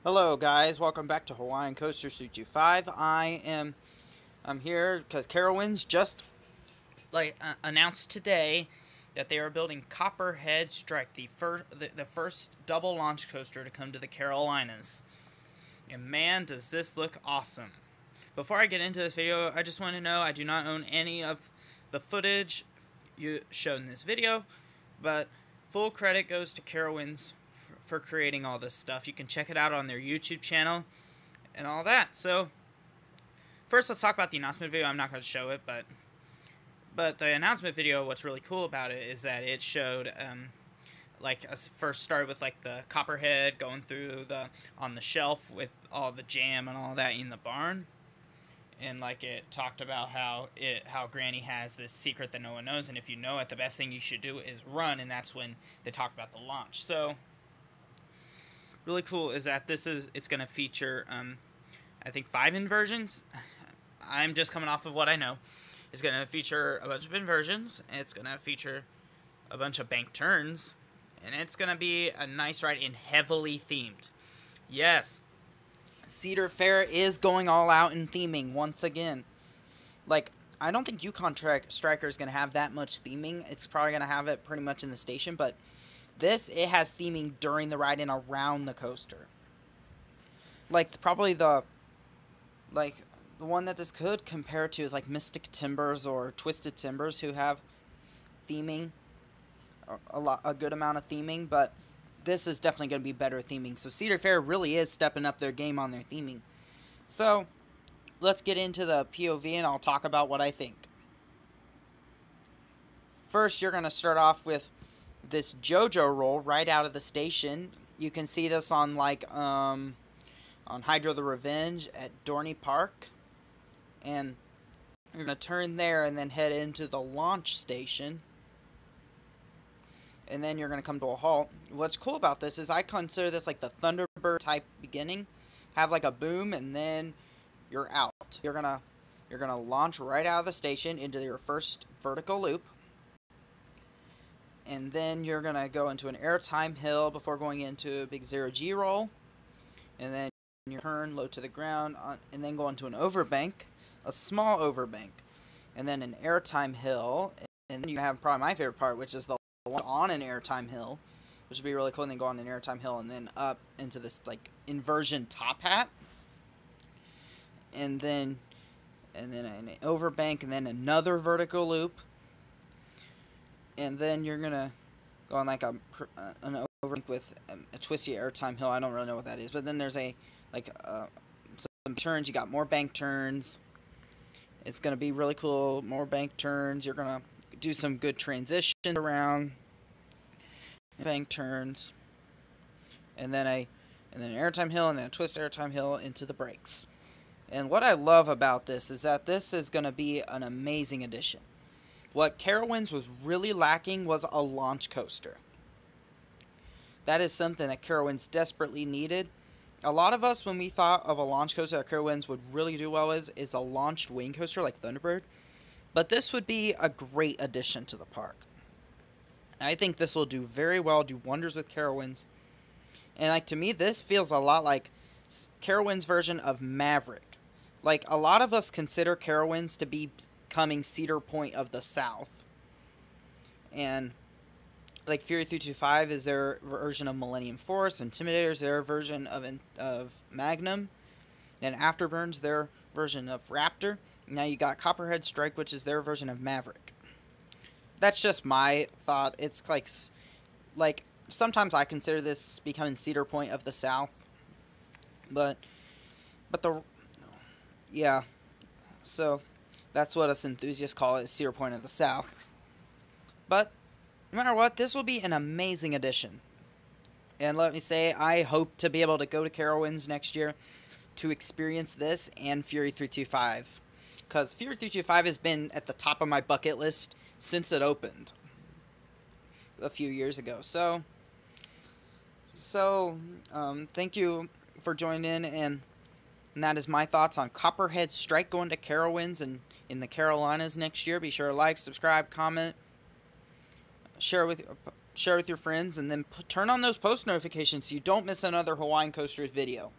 Hello guys, welcome back to Hawaiian Coasters 325. I'm here because Carowinds just announced today that they are building Copperhead Strike, the first double launch coaster to come to the Carolinas. And man, does this look awesome. Before I get into this video, I just want to know I do not own any of the footage you showed in this video, but full credit goes to Carowinds for creating all this stuff. You can check it out on their YouTube channel and all that. So first, let's talk about the announcement video. I'm not going to show it, but the announcement video, what's really cool about it is that it showed first started with like the Copperhead going through on the shelf with all the jam and all that in the barn. And like it talked about how Granny has this secret that no one knows, and if you know it, the best thing you should do is run, and that's when they talk about the launch. So really cool is that it's going to feature I think 5 inversions. I'm just coming off of what I know. It's going to feature a bunch of inversions, and it's going to feature a bunch of bank turns, and it's going to be a nice ride and heavily themed. Yes, Cedar Fair is going all out in theming once again. Like, I don't think Yukon Striker is going to have that much theming. It's probably going to have it pretty much in the station, but it has theming during the ride and around the coaster. Like, probably the one that this could compare to is like Mystic Timbers or Twisted Timbers, who have theming, a good amount of theming, but this is definitely going to be better theming. So Cedar Fair really is stepping up their game on their theming. So let's get into the POV and I'll talk about what I think. First, you're going to start off with this JoJo roll right out of the station. You can see this on on Hydro the Revenge at Dorney Park. And you're going to turn there and then head into the launch station. And then you're going to come to a halt. What's cool about this is I consider this like the Thunderbird type beginning. Have like a boom and then you're out. You're going to launch right out of the station into your first vertical loop. And then you're going to go into an airtime hill before going into a big 0G roll. And then you turn low to the ground and then go into an overbank, a small overbank. And then an airtime hill. And then you have probably my favorite part, which is the one on an airtime hill, which would be really cool. And then go on an airtime hill and then up into this like inversion top hat. And then an overbank and then another vertical loop. And then you're going to go on like an overbank with a twisty airtime hill. I don't really know what that is. But then there's some turns. You got more bank turns. It's going to be really cool. More bank turns. You're going to do some good transitions around bank turns. And then an airtime hill and then a twist airtime hill into the brakes. And what I love about this is that this is going to be an amazing addition. What Carowinds was really lacking was a launch coaster. That is something that Carowinds desperately needed. A lot of us, when we thought of a launch coaster that Carowinds would really do well is a launched wing coaster like Thunderbird. But this would be a great addition to the park. I think this will do very well, do wonders with Carowinds. And like to me, this feels a lot like Carowinds' version of Maverick. Like a lot of us consider Carowinds to be coming Cedar Point of the South, and like Fury 325 is their version of Millennium Force, Intimidator's their version of Magnum, and Afterburn's their version of Raptor. Now you got Copperhead Strike, which is their version of Maverick. That's just my thought. It's like sometimes I consider this becoming Cedar Point of the South, but yeah, so that's what us enthusiasts call it, Cedar Point of the South. But no matter what, this will be an amazing addition. And let me say, I hope to be able to go to Carowinds next year to experience this and Fury 325. Because Fury 325 has been at the top of my bucket list since it opened a few years ago. So thank you for joining in, and that is my thoughts on Copperhead Strike going to Carowinds and in the Carolinas next year. Be sure to like, subscribe, comment, share with share with your friends, and then turn on those post notifications so you don't miss another Hawaiian Coasters video.